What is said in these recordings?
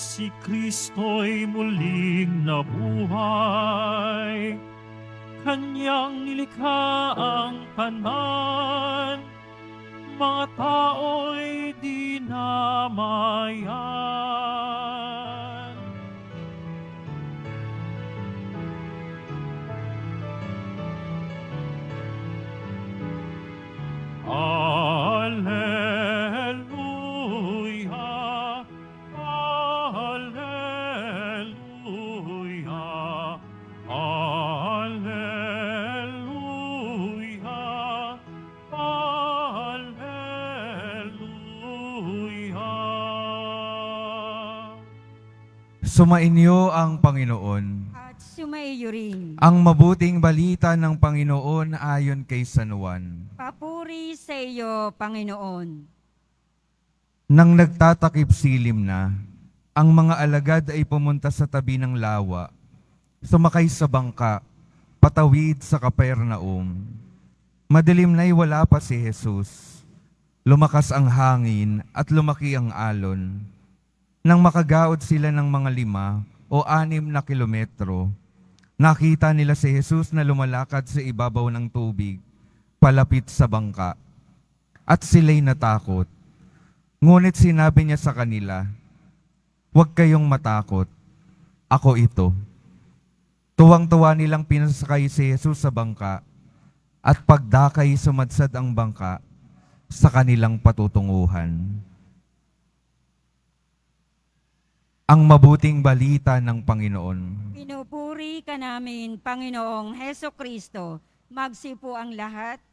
Si Kristo'y muling nabuhay, Kanyang nilikha ang kanan, mga tao'y dinamayan. Alleluia, Alleluia, Alleluia, Alleluia. Sumainyo ang Panginoon. At sumaiyo rin. Ang mabuting balita ng Panginoon ayon kay San Juan. Papuri sa iyo, Panginoon. Nang nagtatakip silim na, ang mga alagad ay pumunta sa tabi ng lawa, sumakay sa bangka, patawid sa Kapernaum. Madilim na'y wala pa si Jesus. Lumakas ang hangin at lumaki ang alon. Nang makagaod sila ng mga 5 o 6 na kilometro, nakita nila si Jesus na lumalakad sa ibabaw ng tubig, palapit sa bangka. At sila'y natakot. Ngunit sinabi niya sa kanila, "Huwag kayong matakot, ako ito." Tuwang-tuwa nilang pinasakay si Jesus sa bangka, at pagdakay sumadsad ang bangka sa kanilang patutunguhan. Ang mabuting balita ng Panginoon. Pinupuri ka namin, Panginoong Heso Kristo. Magsipo ang lahat.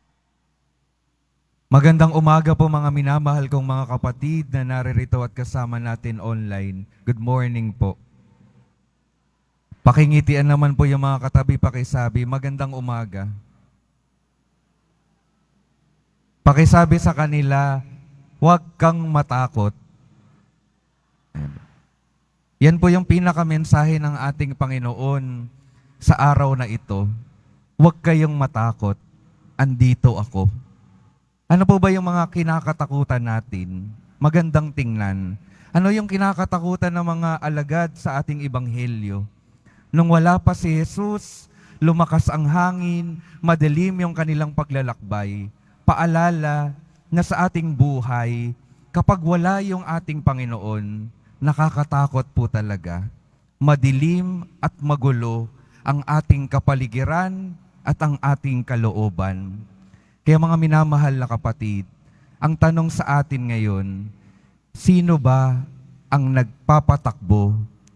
Magandang umaga po mga minamahal kong mga kapatid na naririto at kasama natin online. Good morning po. Pakingitian naman po yung mga katabi, pakisabi, magandang umaga. Pakisabi sa kanila, huwag kang matakot. Yan po yung pinakamensahe ng ating Panginoon sa araw na ito. Huwag kayong matakot, andito ako. Ano po ba yung mga kinakatakutan natin? Magandang tingnan. Ano yung kinakatakutan ng mga alagad sa ating ebanghelyo? Nung wala pa si Jesus, lumakas ang hangin, madilim yung kanilang paglalakbay. Paalala na sa ating buhay, kapag wala yung ating Panginoon, nakakatakot po talaga. Madilim at magulo ang ating kapaligiran at ang ating kalooban. Kaya mga minamahal na kapatid, ang tanong sa atin ngayon, sino ba ang nagpapatakbo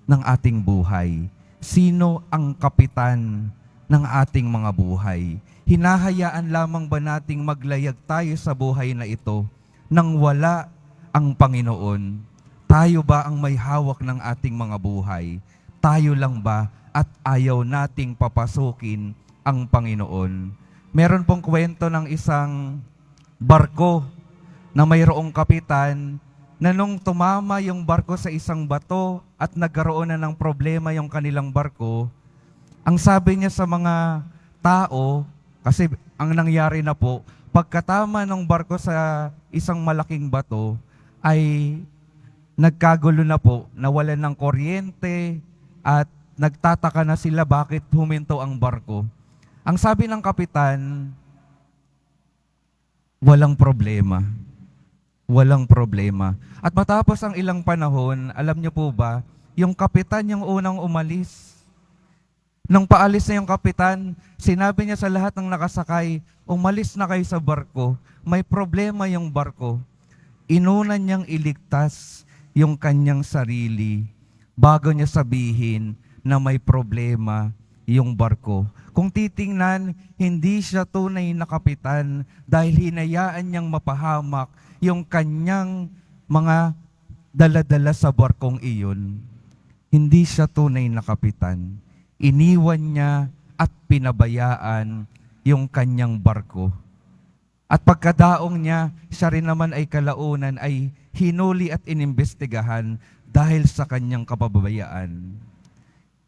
ng ating buhay? Sino ang kapitan ng ating mga buhay? Hinahayaan lamang ba nating maglayag tayo sa buhay na ito nang wala ang Panginoon? Tayo ba ang may hawak ng ating mga buhay? Tayo lang ba at ayaw nating papasukin ang Panginoon? Meron pong kwento ng isang barko na mayroong kapitan na nung tumama yung barko sa isang bato at nagkaroon na ng problema yung kanilang barko, ang sabi niya sa mga tao, kasi ang nangyari na po, pagkatama ng barko sa isang malaking bato, ay nagkagulo na po, nawalan ng kuryente at nagtataka na sila bakit huminto ang barko. Ang sabi ng kapitan, walang problema. Walang problema. At matapos ang ilang panahon, alam niyo po ba, yung kapitan yung unang umalis. Nung paalis na yung kapitan, sinabi niya sa lahat ng nakasakay, umalis na kayo sa barko. May problema yung barko. Inuna niyang iligtas yung kanyang sarili bago niya sabihin na may problema yung barko. Kung titingnan, hindi siya tunay na kapitan dahil hinayaan niyang mapahamak yung kanyang mga dala-dala sa barkong iyon. Hindi siya tunay na kapitan. Iniwan niya at pinabayaan yung kanyang barko. At pagkadaong niya, siya rin naman ay kalaunan ay hinuli at inimbestigahan dahil sa kanyang kapabayaan.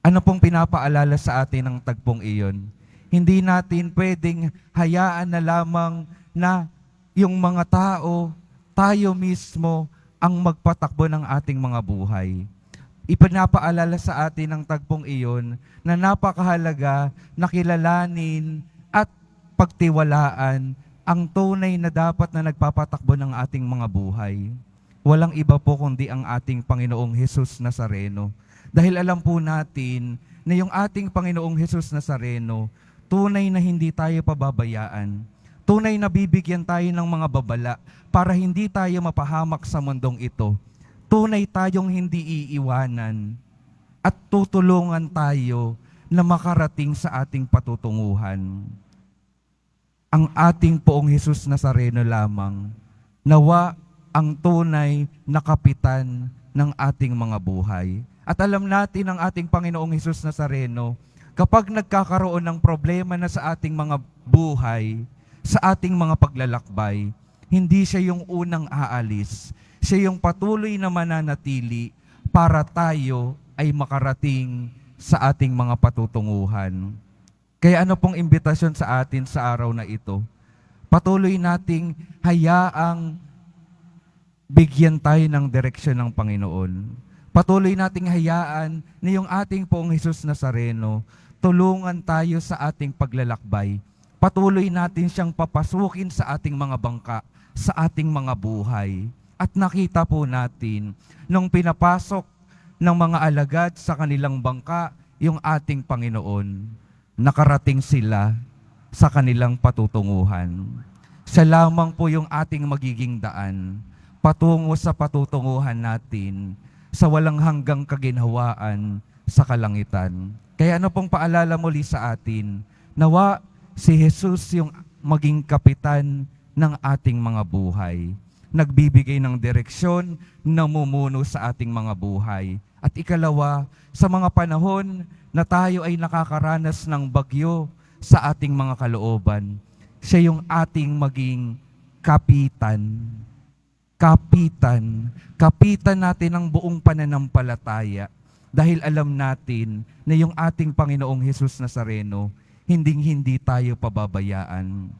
Ano pong pinapaalala sa atin ng tagpong iyon? Hindi natin pwedeng hayaan na lamang na yung mga tao, tayo mismo ang magpatakbo ng ating mga buhay. ipinapaalala sa atin ng tagpong iyon na napakahalaga na kilalanin at pagtiwalaan ang tunay na dapat na nagpapatakbo ng ating mga buhay. Walang iba po kundi ang ating Panginoong Hesus Nazareno. Dahil alam po natin na yung ating Panginoong Hesus Nazareno, tunay na hindi tayo pababayaan. Tunay na bibigyan tayo ng mga babala para hindi tayo mapahamak sa mundong ito. Tunay tayong hindi iiwanan at tutulungan tayo na makarating sa ating patutunguhan. Ang ating Poong Hesus Nazareno lamang, nawa ang tunay na kapitan ng ating mga buhay. At alam natin ang ating Panginoong Hesus Nazareno, kapag nagkakaroon ng problema na sa ating mga buhay, sa ating mga paglalakbay, hindi siya yung unang aalis. Siya yung patuloy na mananatili para tayo ay makarating sa ating mga patutunguhan. Kaya ano pong imbitasyon sa atin sa araw na ito? Patuloy nating hayaang bigyan tayo ng direksyon ng Panginoon. Patuloy nating hayaan na yung ating Poong Hesus Nazareno, tulungan tayo sa ating paglalakbay. Patuloy natin siyang papasukin sa ating mga bangka, sa ating mga buhay. At nakita po natin, nung pinapasok ng mga alagad sa kanilang bangka, yung ating Panginoon, nakarating sila sa kanilang patutunguhan. Siya lamang po yung ating magiging daan, patungo sa patutunguhan natin, sa walang hanggang kaginhawaan sa kalangitan. Kaya ano pong paalala muli sa atin, nawa si Jesus yung maging kapitan ng ating mga buhay. Nagbibigay ng direksyon, namumuno sa ating mga buhay. At ikalawa, sa mga panahon na tayo ay nakakaranas ng bagyo sa ating mga kalooban, siya yung ating maging kapitan. Kapitan. Kapitan natin ang buong pananampalataya. Dahil alam natin na yung ating Panginoong Hesus Nazareno, hinding-hindi tayo pababayaan.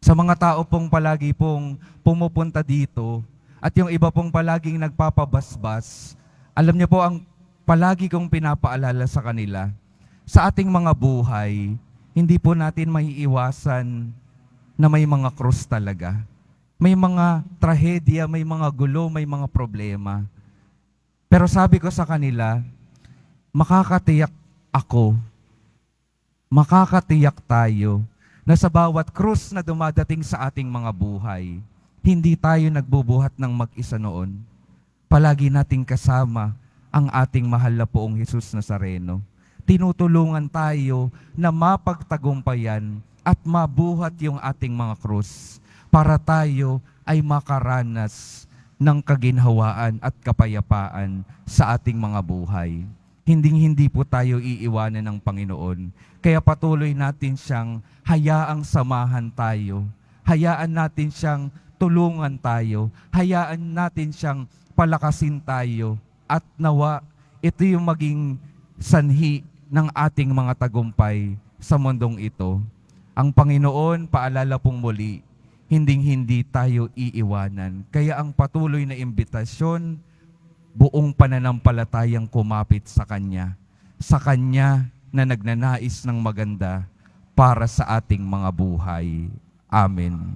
Sa mga tao pong palagi pong pumupunta dito at yung iba pong palaging nagpapabasbas, alam niyo po ang palagi kong pinapaalala sa kanila, sa ating mga buhay, hindi po natin maiiwasan na may mga krus talaga. May mga trahedya, may mga gulo, may mga problema. Pero sabi ko sa kanila, makakatiyak ako, makakatiyak tayo na sa bawat krus na dumadating sa ating mga buhay, hindi tayo nagbubuhat ng mag-isa noon. Palagi nating kasama ang ating mahal na Poong Hesus Nazareno. Tinutulungan tayo na mapagtagumpayan at mabuhat yung ating mga krus para tayo ay makaranas ng kaginhawaan at kapayapaan sa ating mga buhay. Hinding-hindi po tayo iiwanan ng Panginoon. Kaya patuloy natin siyang hayaang samahan tayo. Hayaan natin siyang tulungan tayo. Hayaan natin siyang palakasin tayo. At nawa, ito yung maging sanhi ng ating mga tagumpay sa mundong ito. Ang Panginoon, paalala pong muli, hinding-hindi tayo iiwanan. Kaya ang patuloy na imbitasyon, buong pananampalatayang kumapit sa Kanya na nagnanais ng maganda para sa ating mga buhay. Amen.